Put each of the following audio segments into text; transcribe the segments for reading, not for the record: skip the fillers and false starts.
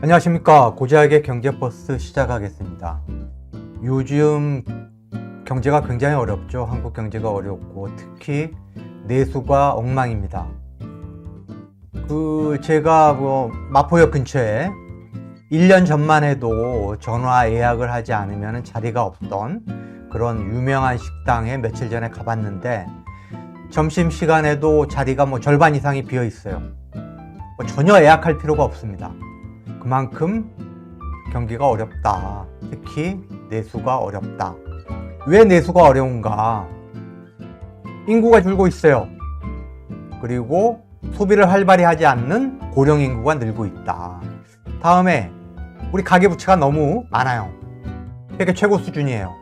안녕하십니까. 고지학의 경제버스 시작하겠습니다. 요즘 경제가 굉장히 어렵죠. 한국 경제가 어렵고 특히 내수가 엉망입니다. 제가 마포역 근처에 1년 전만 해도 전화 예약을 하지 않으면 자리가 없던 그런 유명한 식당에 며칠 전에 가봤는데 점심시간에도 자리가 절반 이상이 비어 있어요. 전혀 예약할 필요가 없습니다. 그만큼 경기가 어렵다. 특히 내수가 어렵다. 왜 내수가 어려운가? 인구가 줄고 있어요. 그리고 소비를 활발히 하지 않는 고령 인구가 늘고 있다. 다음에 우리 가계부채가 너무 많아요. 세계 최고 수준이에요.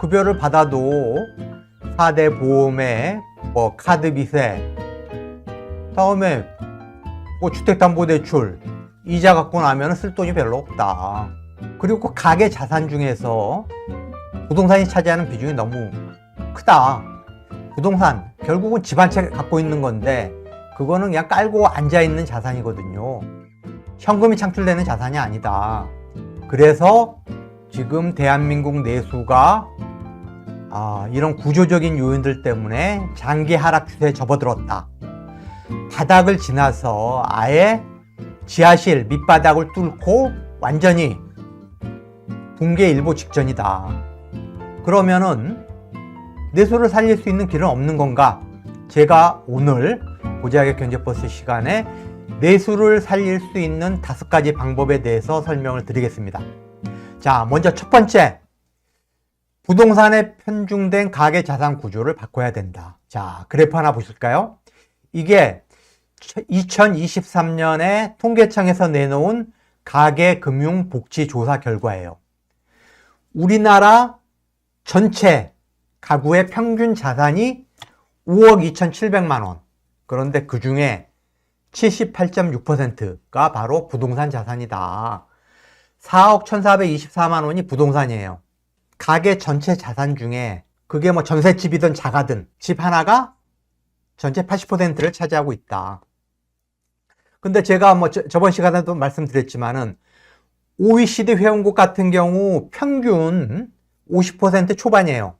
급여를 받아도 4대 보험에 카드 빚에 다음에 주택담보대출 이자 갖고 나면 쓸 돈이 별로 없다. 그리고 가계 자산 중에서 부동산이 차지하는 비중이 너무 크다. 부동산 결국은 집 한 채 갖고 있는 건데 그거는 그냥 깔고 앉아 있는 자산이거든요. 현금이 창출되는 자산이 아니다. 그래서 지금 대한민국 내수가 이런 구조적인 요인들 때문에 장기 하락 추세에 접어들었다. 바닥을 지나서 아예 지하실 밑바닥을 뚫고 완전히 붕괴 일보 직전이다. 그러면은 내수를 살릴 수 있는 길은 없는 건가? 제가 오늘 고지학의 경제버스 시간에 내수를 살릴 수 있는 5가지 방법에 대해서 설명을 드리겠습니다. 자, 먼저 첫 번째, 부동산에 편중된 가계 자산 구조를 바꿔야 된다. 자, 그래프 하나 보실까요? 이게 2023년에 통계청에서 내놓은 가계금융복지조사 결과예요. 우리나라 전체 가구의 평균 자산이 5억 2,700만 원. 그런데 그 중에 78.6%가 바로 부동산 자산이다. 4억 1,424만 원이 부동산이에요. 가계 전체 자산 중에 그게 전셋집이든 자가든 집 하나가 전체 80%를 차지하고 있다. 근데 제가 저번 시간에도 말씀드렸지만은 OECD 회원국 같은 경우 평균 50% 초반이에요.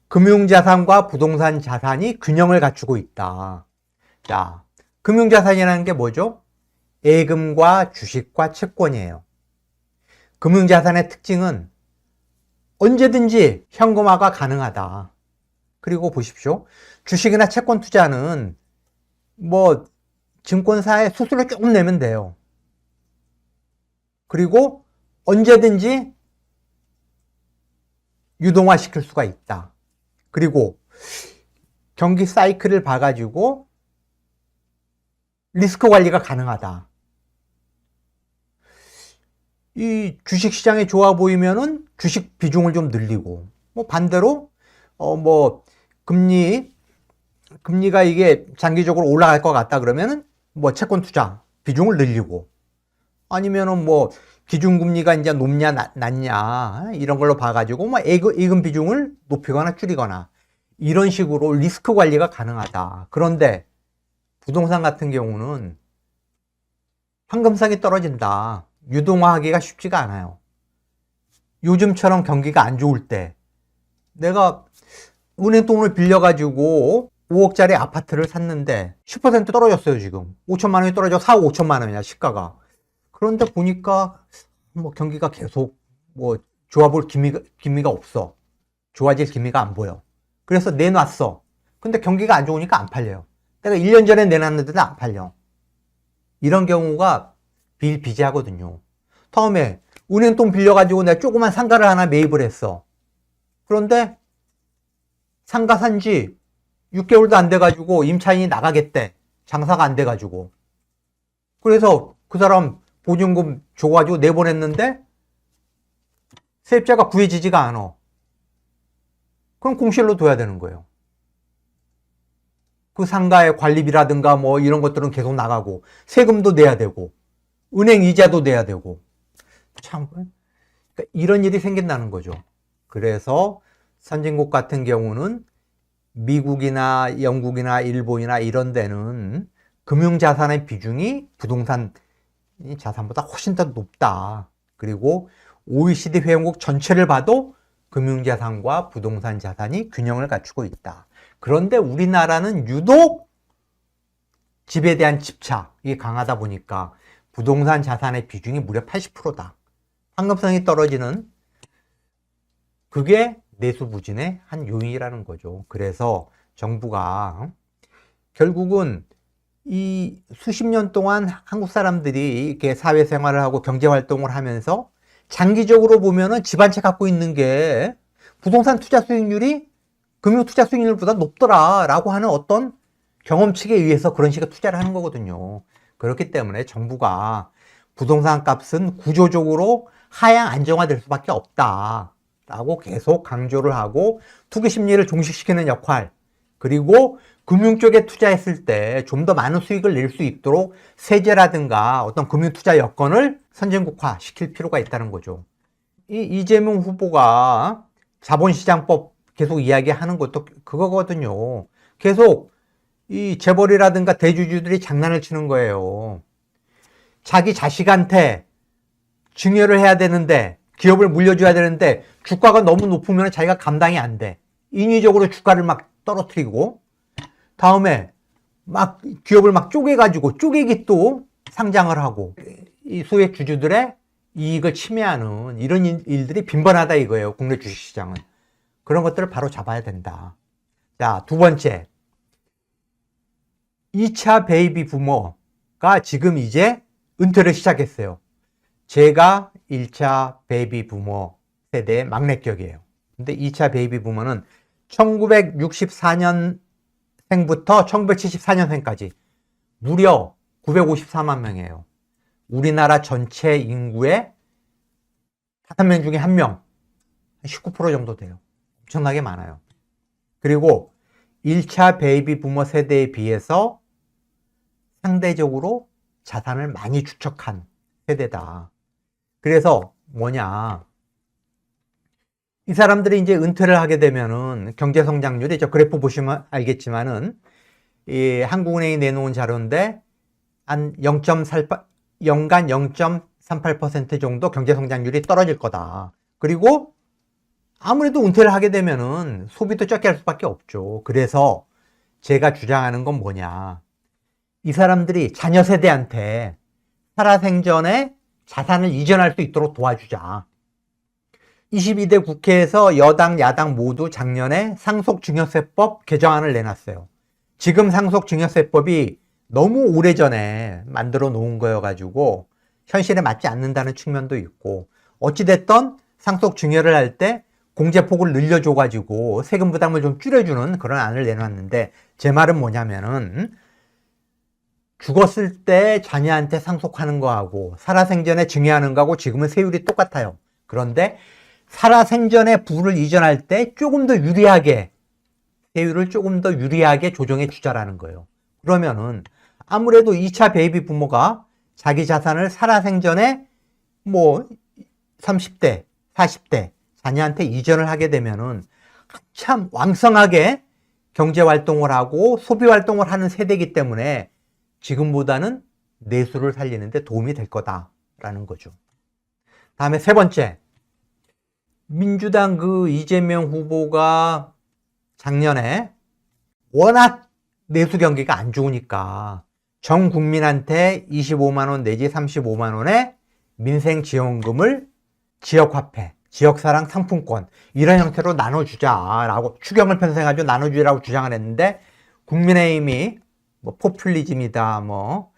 금융자산과 부동산 자산이 균형을 갖추고 있다. 자, 금융자산이라는 게 뭐죠? 예금과 주식과 채권이에요. 금융자산의 특징은 언제든지 현금화가 가능하다. 그리고 보십시오. 주식이나 채권 투자는 증권사에 수수료 조금 내면 돼요. 그리고 언제든지 유동화 시킬 수가 있다. 그리고 경기 사이클을 봐가지고 리스크 관리가 가능하다. 이 주식시장이 좋아 보이면은 주식 비중을 좀 늘리고, 반대로, 금리가 이게 장기적으로 올라갈 것 같다 그러면은 채권 투자 비중을 늘리고, 아니면은 기준금리가 이제 높냐 낮냐 이런 걸로 봐가지고 예금 비중을 높이거나 줄이거나 이런 식으로 리스크 관리가 가능하다. 그런데 부동산 같은 경우는 현금성이 떨어진다. 유동화하기가 쉽지가 않아요. 요즘처럼 경기가 안 좋을 때 내가 은행 돈을 빌려가지고 5억짜리 아파트를 샀는데 10% 떨어졌어요. 지금 5천만 원이 떨어져 4억 5천만 원이야 시가가. 그런데 보니까 경기가 계속 좋아 볼 기미가 없어. 좋아질 기미가 안 보여. 그래서 내놨어. 근데 경기가 안 좋으니까 안 팔려요. 내가 1년 전에 내놨는데도 안 팔려. 이런 경우가 비일비재하거든요. 다음에 은행 돈 빌려가지고 내가 조그만 상가를 하나 매입을 했어. 그런데 상가 산지 6개월도 안 돼가지고 임차인이 나가겠대. 장사가 안 돼가지고. 그래서 그 사람 보증금 줘가지고 내보냈는데 세입자가 구해지지가 않아. 그럼 공실로 둬야 되는 거예요. 그 상가의 관리비라든가 이런 것들은 계속 나가고 세금도 내야 되고 은행 이자도 내야 되고 참 그러니까 이런 일이 생긴다는 거죠. 그래서 선진국 같은 경우는 미국이나 영국이나 일본이나 이런 데는 금융자산의 비중이 부동산 이 자산보다 훨씬 더 높다. 그리고 OECD 회원국 전체를 봐도 금융자산과 부동산 자산이 균형을 갖추고 있다. 그런데 우리나라는 유독 집에 대한 집착이 강하다 보니까 부동산 자산의 비중이 무려 80%다. 황금성이 떨어지는 그게 내수 부진의 한 요인이라는 거죠. 그래서 정부가 결국은 이 수십 년 동안 한국 사람들이 이렇게 사회생활을 하고 경제활동을 하면서 장기적으로 보면은 집 한 채 갖고 있는 게 부동산 투자 수익률이 금융 투자 수익률보다 높더라라고 하는 어떤 경험칙에 의해서 그런 식의 투자를 하는 거거든요. 그렇기 때문에 정부가 부동산 값은 구조적으로 하향 안정화될 수밖에 없다라고 계속 강조를 하고 투기 심리를 종식시키는 역할, 그리고 금융 쪽에 투자했을 때 좀 더 많은 수익을 낼 수 있도록 세제라든가 어떤 금융 투자 여건을 선진국화 시킬 필요가 있다는 거죠. 이재명 후보가 자본시장법 계속 이야기하는 것도 그거거든요. 계속 이 재벌이라든가 대주주들이 장난을 치는 거예요. 자기 자식한테 증여를 해야 되는데, 기업을 물려줘야 되는데 주가가 너무 높으면 자기가 감당이 안 돼. 인위적으로 주가를 막 떨어뜨리고, 다음에 막 기업을 막 쪼개가지고 쪼개기 또 상장을 하고, 이 소액 주주들의 이익을 침해하는 이런 일들이 빈번하다 이거예요. 국내 주식시장은. 그런 것들을 바로 잡아야 된다. 자, 두 번째, 2차 베이비 부머가 지금 이제 은퇴를 시작했어요. 제가 1차 베이비 부머 세대의 막내격이에요. 근데 2차 베이비 부머는 1964년생부터 1974년생까지 무려 954만 명이에요. 우리나라 전체 인구의 5명 중에 1명, 19% 정도 돼요. 엄청나게 많아요. 그리고 1차 베이비 부머 세대에 비해서 상대적으로 자산을 많이 축적한 세대다. 그래서 뭐냐, 이 사람들이 이제 은퇴를 하게 되면은 경제 성장률이, 저 그래프 보시면 알겠지만은 이 한국은행이 내놓은 자료인데 한 0.38, 연간 0.38% 정도 경제 성장률이 떨어질 거다. 그리고 아무래도 은퇴를 하게 되면은 소비도 적게 할 수밖에 없죠. 그래서 제가 주장하는 건 뭐냐, 이 사람들이 자녀 세대한테 살아생전에 자산을 이전할 수 있도록 도와주자. 22대 국회에서 여당, 야당 모두 작년에 상속증여세법 개정안을 내놨어요. 지금 상속증여세법이 너무 오래전에 만들어 놓은 거여가지고 현실에 맞지 않는다는 측면도 있고, 어찌됐든 상속증여를 할 때 공제폭을 늘려줘가지고 세금 부담을 좀 줄여주는 그런 안을 내놨는데, 제 말은 뭐냐면은 죽었을 때 자녀한테 상속하는 거하고 살아생전에 증여하는 거하고 지금은 세율이 똑같아요. 그런데 살아생전에 부를 이전할 때 조금 더 유리하게, 세율을 조금 더 유리하게 조정해 주자라는 거예요. 그러면은 아무래도 2차 베이비 부모가 자기 자산을 살아생전에 뭐 30대, 40대 자녀한테 이전을 하게 되면은 참 왕성하게 경제 활동을 하고 소비 활동을 하는 세대이기 때문에 지금보다는 내수를 살리는데 도움이 될 거다라는 거죠. 다음에 세 번째, 민주당 그 이재명 후보가 작년에 워낙 내수 경기가 안 좋으니까 전 국민한테 25만 원 내지 35만 원의 민생지원금을 지역화폐, 지역사랑 상품권 이런 형태로 나눠주자라고, 추경을 편성해가지고 나눠주라고 주장을 했는데, 국민의힘이 뭐 포퓰리즘이다, 뭐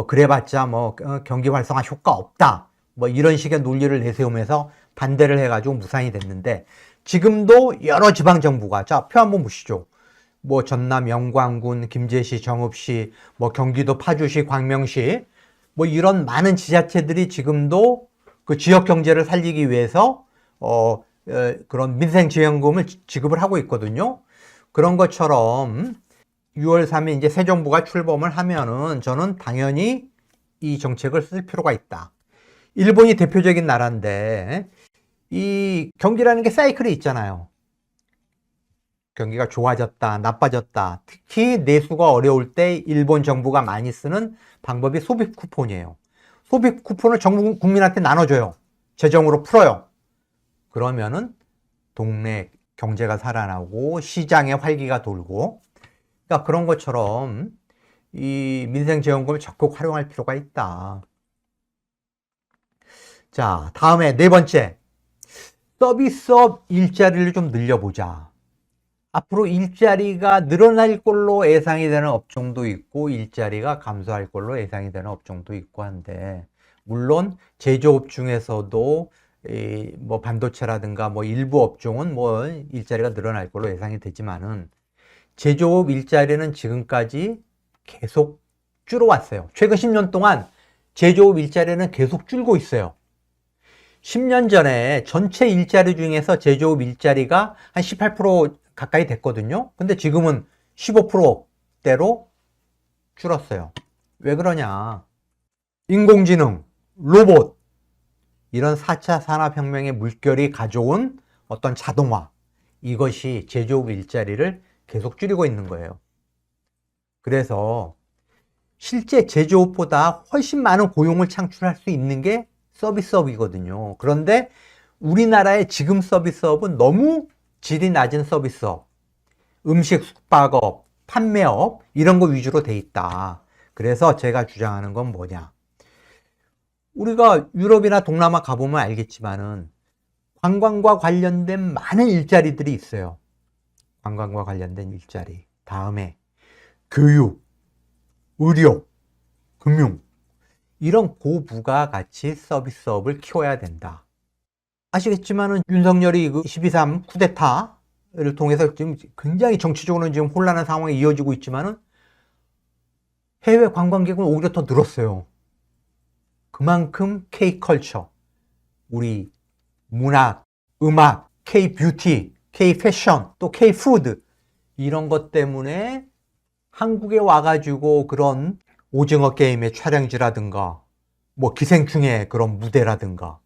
그래봤자 뭐 경기 활성화 효과 없다, 뭐 이런 식의 논리를 내세우면서 반대를 해가지고 무산이 됐는데, 지금도 여러 지방정부가, 자, 표 한번 보시죠. 뭐 전남 영광군, 김제시, 정읍시, 뭐 경기도 파주시, 광명시, 뭐 이런 많은 지자체들이 지금도 그 지역 경제를 살리기 위해서 그런 민생지원금을 지급을 하고 있거든요. 그런 것처럼 6월 3일 이제 새 정부가 출범을 하면은 저는 당연히 이 정책을 쓸 필요가 있다. 일본이 대표적인 나라인데 이 경기라는 게 사이클이 있잖아요. 경기가 좋아졌다, 나빠졌다. 특히 내수가 어려울 때 일본 정부가 많이 쓰는 방법이 소비 쿠폰이에요. 소비 쿠폰을 전 국민한테 나눠줘요. 재정으로 풀어요. 그러면은 동네 경제가 살아나고 시장의 활기가 돌고, 그러니까 그런 것처럼 이 민생지원금을 적극 활용할 필요가 있다. 자, 다음에 네 번째, 서비스업 일자리를 좀 늘려보자. 앞으로 일자리가 늘어날 걸로 예상이 되는 업종도 있고 일자리가 감소할 걸로 예상이 되는 업종도 있고 한데, 물론 제조업 중에서도 뭐 반도체라든가 뭐 일부 업종은 뭐 일자리가 늘어날 걸로 예상이 되지만은, 제조업 일자리는 지금까지 계속 줄어왔어요. 최근 10년 동안 제조업 일자리는 계속 줄고 있어요. 10년 전에 전체 일자리 중에서 제조업 일자리가 한 18% 가까이 됐거든요. 근데 지금은 15%대로 줄었어요. 왜 그러냐? 인공지능, 로봇, 이런 4차 산업혁명의 물결이 가져온 어떤 자동화, 이것이 제조업 일자리를 계속 줄이고 있는 거예요. 그래서 실제 제조업보다 훨씬 많은 고용을 창출할 수 있는 게 서비스업이거든요. 그런데 우리나라의 지금 서비스업은 너무 질이 낮은 서비스업, 음식 숙박업, 판매업, 이런 거 위주로 돼 있다. 그래서 제가 주장하는 건 뭐냐? 우리가 유럽이나 동남아 가보면 알겠지만은 관광과 관련된 많은 일자리들이 있어요. 관광과 관련된 일자리. 다음에 교육, 의료, 금융, 이런 고부가가치 서비스업을 키워야 된다. 아시겠지만은 윤석열이 그 12.3 쿠데타를 통해서 지금 굉장히 정치적으로는 지금 혼란한 상황이 이어지고 있지만은 해외 관광객은 오히려 더 늘었어요. 그만큼 K컬처, 우리 문학, 음악, K뷰티, K패션, 또 K푸드, 이런 것 때문에 한국에 와가지고 그런 오징어 게임의 촬영지라든가 뭐 기생충의 그런 무대라든가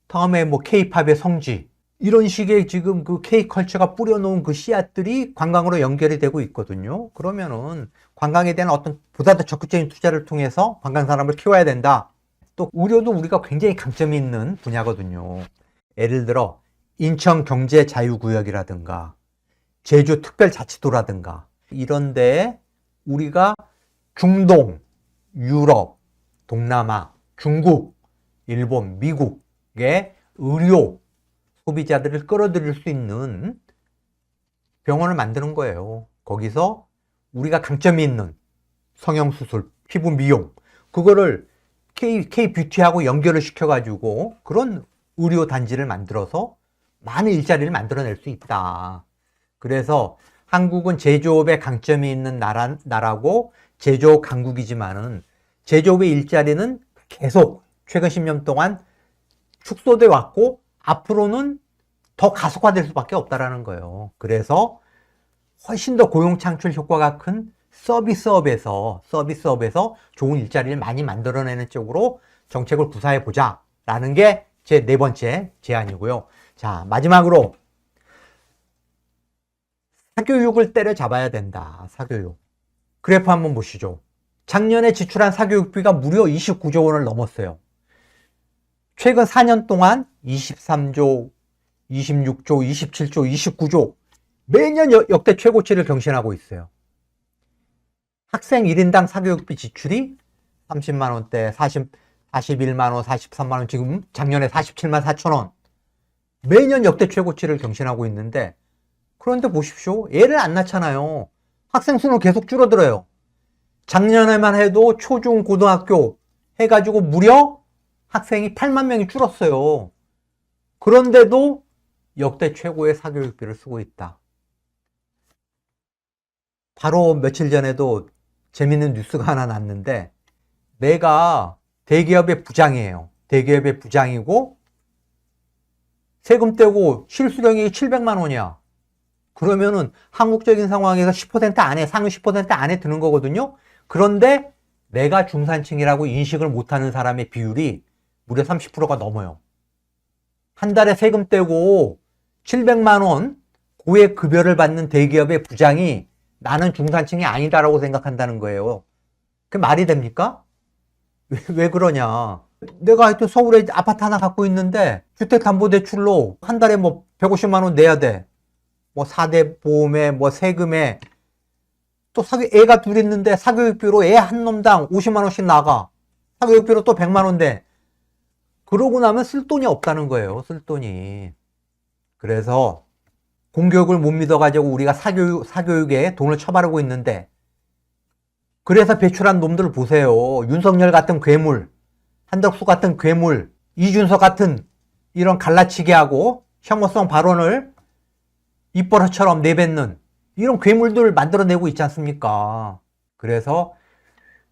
다음에 뭐 K-팝의 성지, 이런 식의 지금 그 K컬처가 뿌려놓은 그 씨앗들이 관광으로 연결이 되고 있거든요. 그러면은 관광에 대한 어떤 보다 더 적극적인 투자를 통해서 관광 산업을 키워야 된다. 또 의료도 우리가 굉장히 강점이 있는 분야거든요. 예를 들어 인천경제자유구역이라든가 제주특별자치도라든가 이런데 우리가 중동, 유럽, 동남아, 중국, 일본, 미국의 의료 소비자들을 끌어들일 수 있는 병원을 만드는 거예요. 거기서 우리가 강점이 있는 성형수술, 피부 미용, 그거를 K뷰티하고 연결을 시켜가지고 그런 의료 단지를 만들어서 많은 일자리를 만들어낼 수 있다. 그래서 한국은 제조업에 강점이 있는 나라고 제조업 강국이지만은 제조업의 일자리는 계속 최근 10년 동안 축소돼 왔고 앞으로는 더 가속화될 수밖에 없다라는 거예요. 그래서 훨씬 더 고용 창출 효과가 큰 서비스업에서 좋은 일자리를 많이 만들어내는 쪽으로 정책을 구사해 보자라는 게 제 네 번째 제안이고요. 자, 마지막으로 사교육을 때려잡아야 된다. 사교육. 그래프 한번 보시죠. 작년에 지출한 사교육비가 무려 29조 원을 넘었어요. 최근 4년 동안 23조, 26조, 27조, 29조 매년 역대 최고치를 경신하고 있어요. 학생 1인당 사교육비 지출이 30만 원대, 41만 원, 43만 원, 지금 작년에 47만 4천 원. 매년 역대 최고치를 경신하고 있는데, 그런데 보십시오. 애를 안 낳잖아요. 학생 수는 계속 줄어들어요. 작년에만 해도 초중 고등학교 해가지고 무려 학생이 8만 명이 줄었어요. 그런데도 역대 최고의 사교육비를 쓰고 있다. 바로 며칠 전에도 재밌는 뉴스가 하나 났는데, 내가 대기업의 부장이에요. 대기업의 부장이고 세금 떼고 실수령이 700만 원이야. 그러면은 한국적인 상황에서 10% 안에, 상위 10% 안에 드는 거거든요. 그런데 내가 중산층이라고 인식을 못하는 사람의 비율이 무려 30%가 넘어요. 한 달에 세금 떼고 700만 원 고액 급여를 받는 대기업의 부장이 나는 중산층이 아니다라고 생각한다는 거예요. 그 말이 됩니까? 왜 그러냐. 내가 하여튼 서울에 아파트 하나 갖고 있는데 주택담보대출로 한 달에 뭐 150만 원 내야 돼. 뭐 4대 보험에 뭐 세금에 또 애가 둘 있는데 사교육비로 애 한 놈당 50만 원씩 나가. 사교육비로 또 100만 원 돼. 그러고 나면 쓸 돈이 없다는 거예요. 쓸 돈이. 그래서 공교육을 못 믿어가지고 우리가 사교육에 돈을 처바르고 있는데, 그래서 배출한 놈들 보세요. 윤석열 같은 괴물, 한덕수 같은 괴물, 이준석 같은 이런 갈라치기 하고 혐오성 발언을 입버릇처럼 내뱉는 이런 괴물들 만들어내고 있지 않습니까? 그래서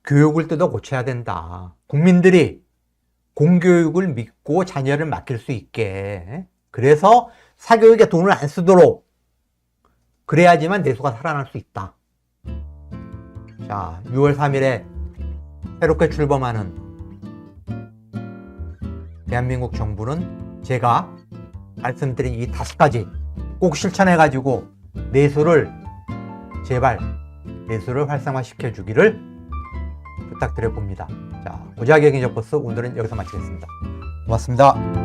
교육을 뜯어 고쳐야 된다. 국민들이 공교육을 믿고 자녀를 맡길 수 있게. 그래서 사교육에 돈을 안 쓰도록. 그래야지만 내수가 살아날 수 있다. 자, 6월 3일에 새롭게 출범하는 대한민국 정부는 제가 말씀드린 이 5가지 꼭 실천해가지고 제발 내수를 활성화시켜 주기를 부탁드려 봅니다. 자, 오지학의 경제버스 오늘은 여기서 마치겠습니다. 고맙습니다.